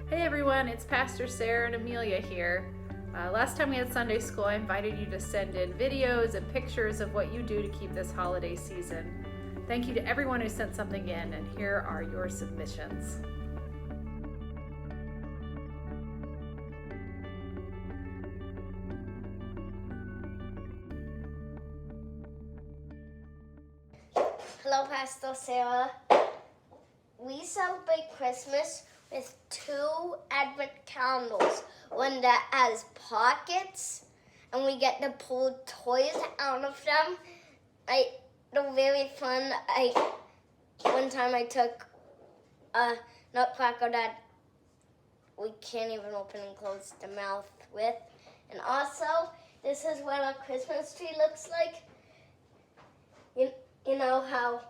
Hey everyone, it's Pastor Sarah and Amelia here. Last time we had Sunday school, I invited you to send in videos and pictures of what you do to keep this holiday season. Thank you to everyone who sent something in, and here are your submissions. Hello, Pastor Sarah. We celebrate Christmas with 2 Advent calendars. One that has pockets, and we get to pull toys out of them. They're very fun. One time I took a nutcracker that we can't even open and close the mouth with. And also, this is what our Christmas tree looks like. You know how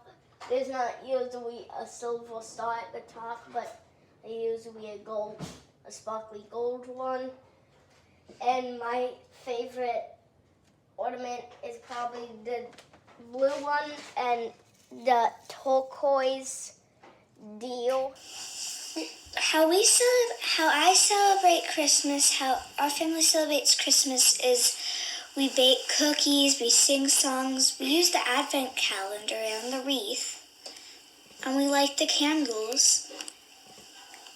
there's not usually a silver star at the top, but there's usually a sparkly gold one. And my favorite ornament is probably the blue one and the turquoise deal. How I celebrate Christmas, how our family celebrates Christmas is we bake cookies, we sing songs, we use the Advent calendar and the wreath, and we light the candles.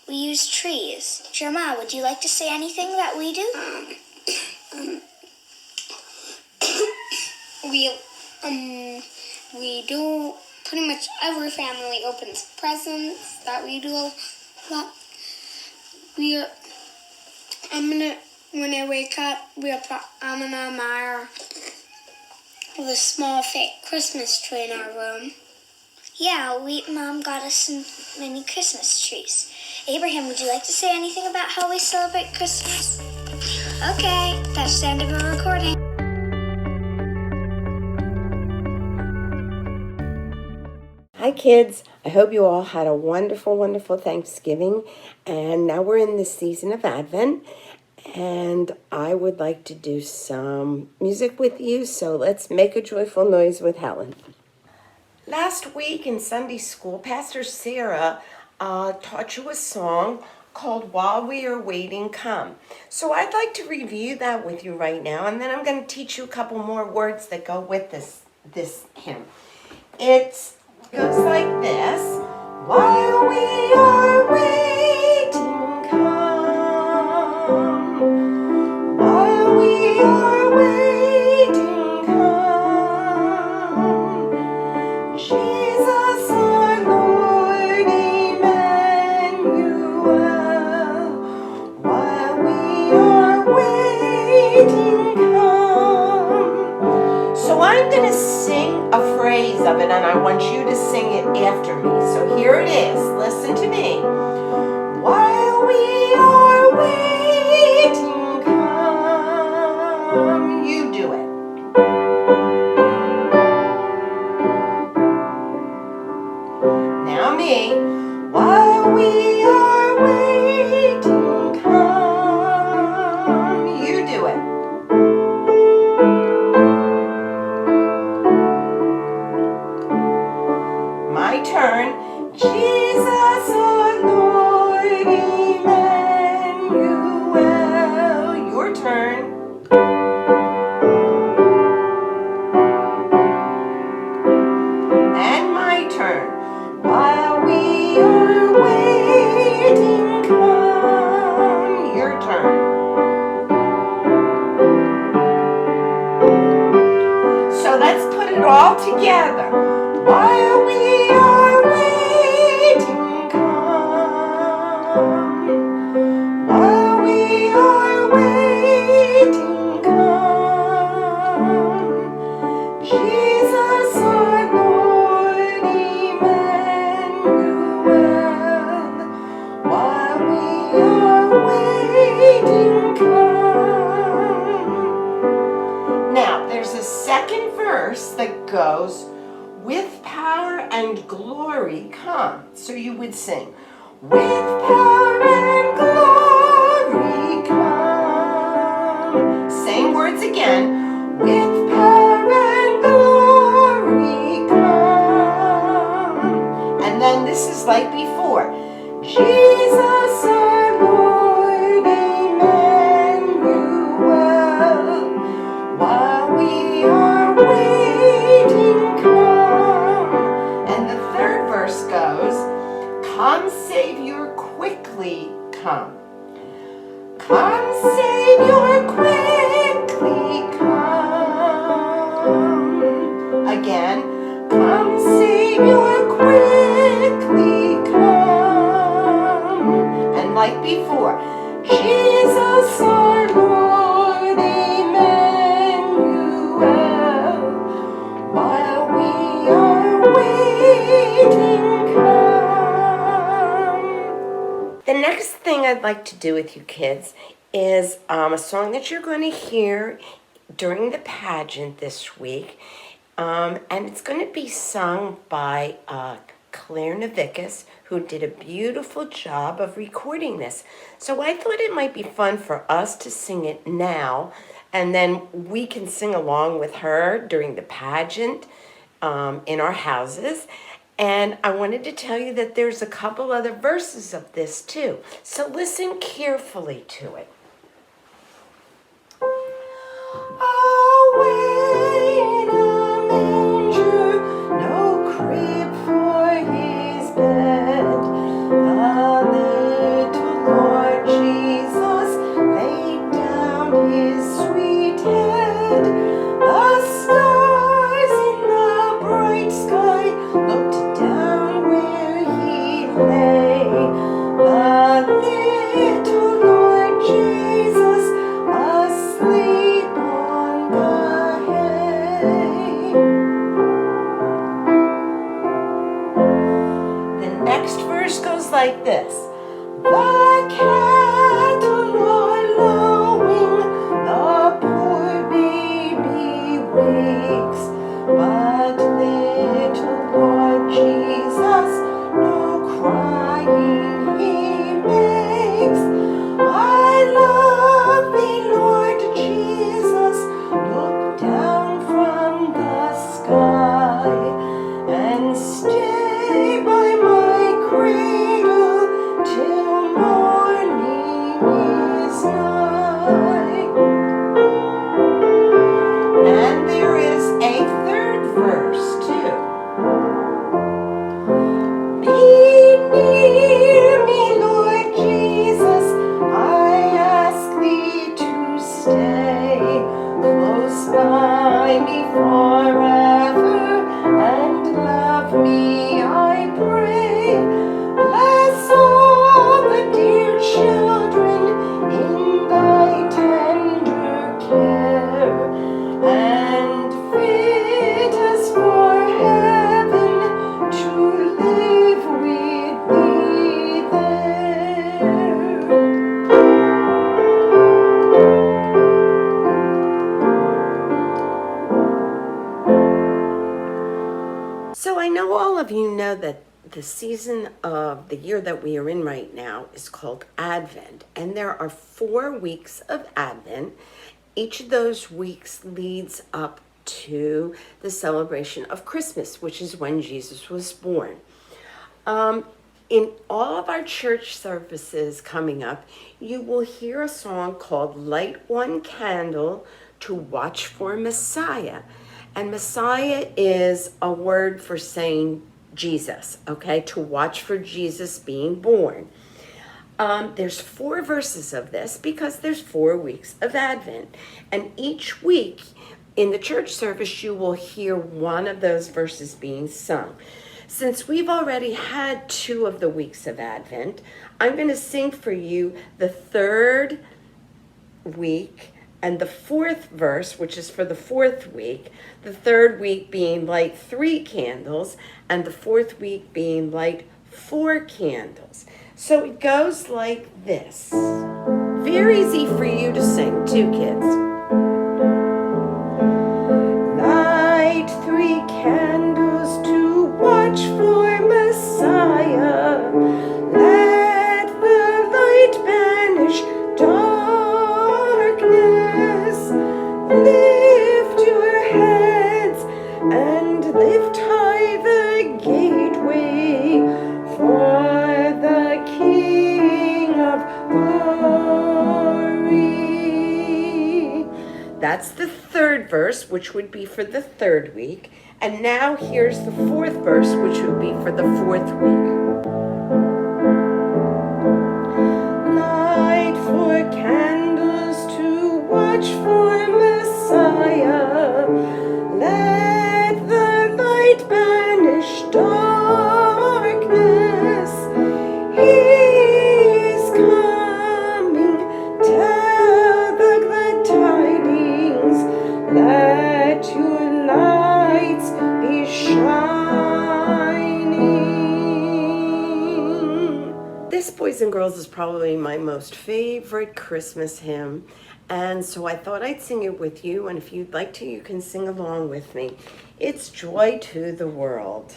We use trees. Jeremiah, would you like to say anything that we do? We do pretty much every family opens presents that we do. But when I wake up, I'm gonna admire the small fake Christmas tree in our room. Yeah, Mom got us some mini Christmas trees. Abraham, would you like to say anything about how we celebrate Christmas? Okay, that's the end of our recording. Hi kids, I hope you all had a wonderful, wonderful Thanksgiving, and now we're in the season of Advent, and I would like to do some music with you, so let's make a joyful noise with Helen. Last week in Sunday school, Pastor Sarah taught you a song called While We Are Waiting, Come. So I'd like to review that with you right now, and then I'm going to teach you a couple more words that go with this hymn. It goes like this. While we are waiting, come. While we are waiting, come. Jesus our Lord, Emmanuel. While we are waiting, come. So I'm going to sing a phrase of it, and I want you to sing it after me. So here it is. Listen to me. While we are waiting, come. You do it. Now me. While we are waiting, come. You do it. My turn. Jesus our Lord, Emmanuel. Your turn. And my turn. While we are waiting, come. Your turn. So let's put it all together. While we are waiting, come. While we are waiting, come. Jesus our Lord, Emmanuel. While we are waiting, come. Now, there's a second verse that goes, with power and glory come. So you would sing, with power and glory come. Same words again, with power and glory come. And then this is like before, Jesus our Come, Savior, quickly come. Come, Savior, quickly come. Again. Come, Savior, quickly come. And like before, Jesus our Lord, Emmanuel, while we are waiting, come. The next thing I'd like to do with you kids is a song that you're going to hear during the pageant this week. And it's going to be sung by Claire Navickas, who did a beautiful job of recording this. So I thought it might be fun for us to sing it now, and then we can sing along with her during the pageant in our houses. And I wanted to tell you that there's a couple other verses of this too. So listen carefully to it. Away in a manger, no crib for his bed. The little Lord Jesus laid down his sweet head. The stars in the bright sky looked down where he lay. The little Lord Jesus asleep on the hay. The next verse goes like this. The cattle are lowing, the poor baby wakes, but little Lord Jesus no crying he makes. My loving Lord Jesus, look down from the sky and stay by my cradle till morning is nigh. And there is a third verse too. Be near me, Lord Jesus, I ask thee to stay close by me forever and love me, I pray. Bless all the dear children in thy tender care, and fit us for heaven to live with thee there. So I know all of you know that the season of the year that we are in right now is called Advent, and there are 4 weeks of Advent. Each of those weeks leads up to the celebration of Christmas, which is when Jesus was born. In all of our church services coming up, you will hear a song called Light One Candle to Watch for Messiah. And Messiah is a word for saying Jesus, okay? To watch for Jesus being born. There's 4 verses of this because there's 4 weeks of Advent. And each week in the church service, you will hear one of those verses being sung. Since we've already had 2 of the weeks of Advent, I'm going to sing for you the 3rd week and the 4th verse, which is for the 4th week, the 3rd week being light 3 candles, and the 4th week being light 4 candles. So it goes like this. Very easy for you to sing too, kids. Light 3 candles to watch for Messiah. Let the light banish darkness. Lift your heads and lift high the gateway for the King of Glory. That's the 3rd verse, which would be for the 3rd week. And now here's the 4th verse, which would be for the 4th week. This, boys and girls, is probably my most favorite Christmas hymn, and so I thought I'd sing it with you, and if you'd like to, you can sing along with me. It's Joy to the World.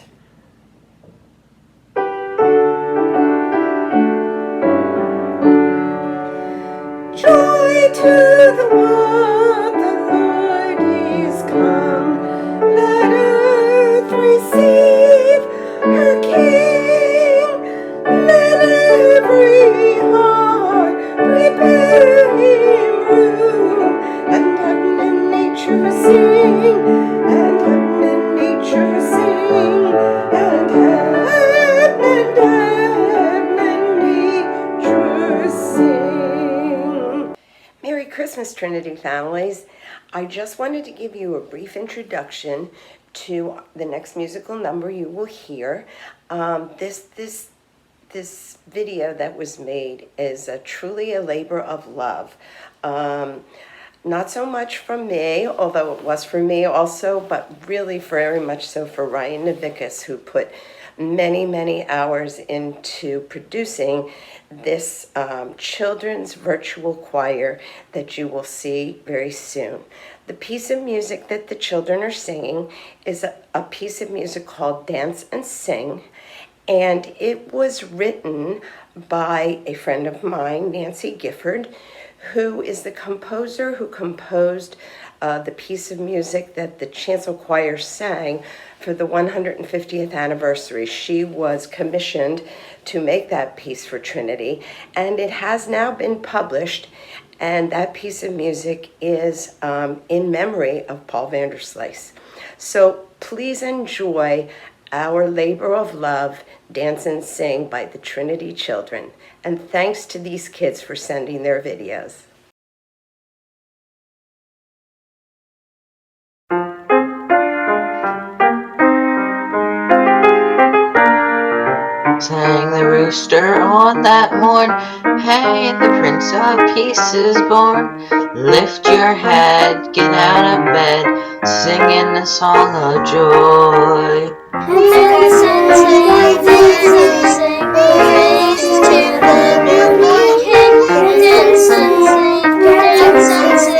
Joy to the world, the Lord is come. Let earth receive her King. Let every heart prepare him room. And heaven and nature sing, and heaven and nature sing, and heaven and nature sing. Merry Christmas, Trinity families. I just wanted to give you a brief introduction to the next musical number you will hear. This video that was made is truly a labor of love. Not so much from me, although it was for me also, but really very much so for Ryan Navickas, who put many, many hours into producing this children's virtual choir that you will see very soon. The piece of music that the children are singing is a piece of music called Dance and Sing, and it was written by a friend of mine, Nancy Gifford, who is the composer who composed the piece of music that the chancel choir sang for the 150th anniversary. She was commissioned to make that piece for Trinity, and it has now been published, and that piece of music is in memory of Paul Vanderslice. So please enjoy our labor of love, Dance and Sing by the Trinity children. And thanks to these kids for sending their videos. Sang the rooster on that morn, hey, the Prince of Peace is born. Lift your head, get out of bed, singing a song of joy. Dance and sing, praises to the newborn King. Dance and sing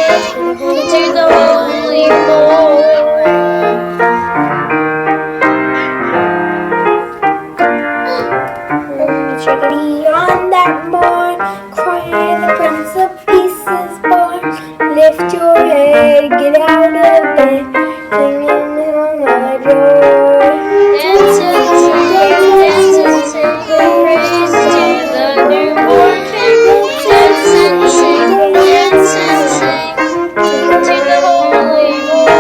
to the Holy Lord. Trinity on that morn, cry the Prince of Peace is born. Lift your head, get out of bed, singing a song of joy. Dance and sing, praises to the newborn King. Dance and sing to the Holy Lord.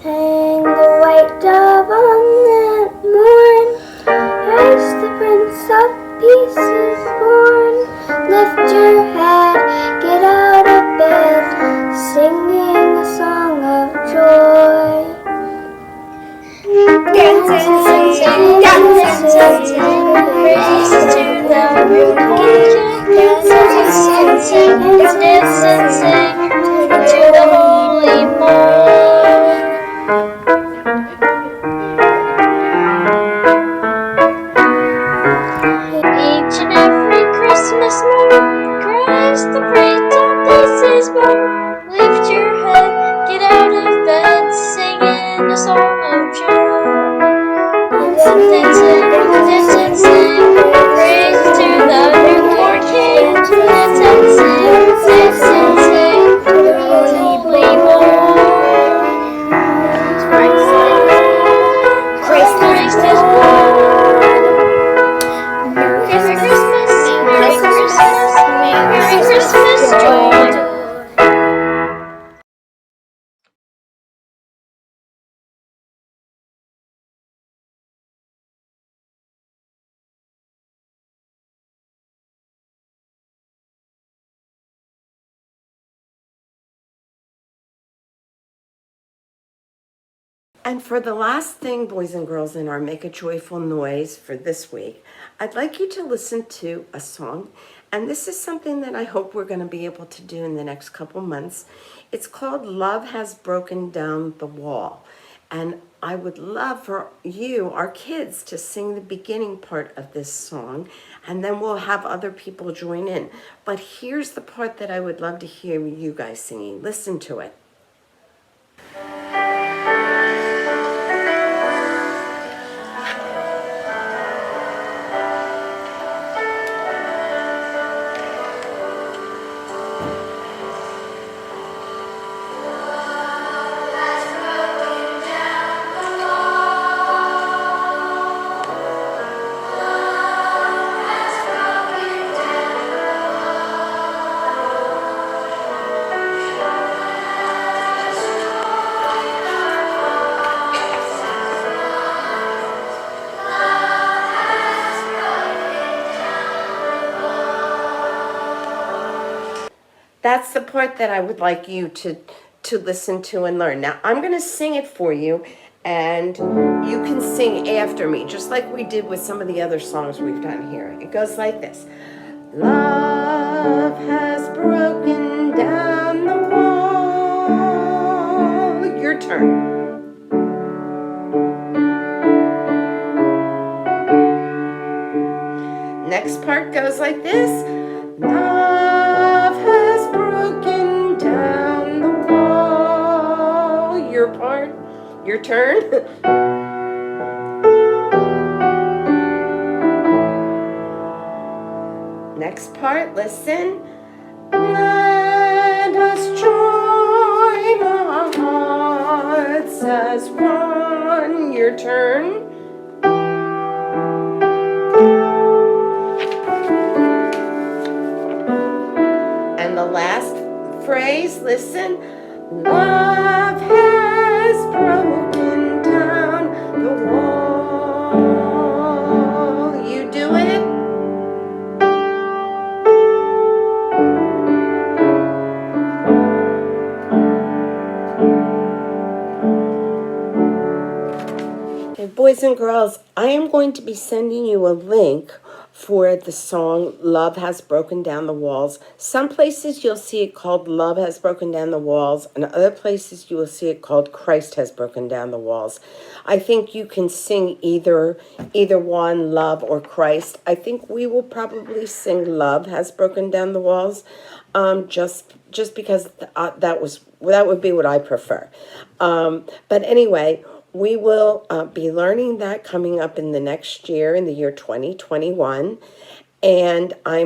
Hang the white dove on that morn, as the Prince of Peace is born. Lift your head, get out of bed, singing a song of joy. Dance and sing, praises to the newborn King. Dance and sing to the Holy Lord. Each and every Christmas morn, Christ the Prince of Peace is born. Lift your head, get out of bed, singing a song of joy. Dance and sing, praise to the newborn King. Dance and sing, to the Holy Lord. Christ is born. Merry Christmas, Merry Christmas, Merry Christmas, joy. And for the last thing, boys and girls, in our Make a Joyful Noise for this week, I'd like you to listen to a song. And this is something that I hope we're going to be able to do in the next couple months. It's called Love Has Broken Down the Wall. And I would love for you, our kids, to sing the beginning part of this song, and then we'll have other people join in. But here's the part that I would love to hear you guys singing. Listen to it. That's the part that I would like you to listen to and learn. Now, I'm going to sing it for you, and you can sing after me, just like we did with some of the other songs we've done here. It goes like this. Love has broken down the wall. Your turn. Next part goes like this. Love has broken down the wall. Your part, your turn. Next part, listen. Let us join our hearts as one. Your turn. And the last phrase, listen. Love has broken down the wall. You do it. Okay, boys and girls, I am going to be sending you a link for the song Love Has Broken Down the Walls. Some places you'll see it called Love Has Broken Down the Walls, and other places you will see it called Christ Has Broken Down the Walls. I think you can sing either one, Love or Christ. I think we will probably sing Love Has Broken Down the Walls, just because that would be what I prefer. But anyway, we will be learning that coming up in the next year, in the year 2021. And I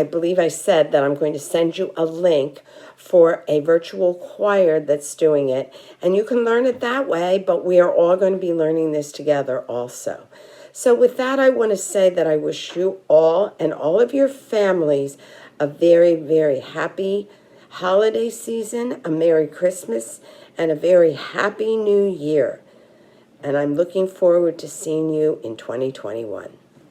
believe I said that I'm going to send you a link for a virtual choir that's doing it. And you can learn it that way, but we are all going to be learning this together also. So with that, I want to say that I wish you all and all of your families a very, very happy holiday season, a Merry Christmas, and a very happy new year. And I'm looking forward to seeing you in 2021.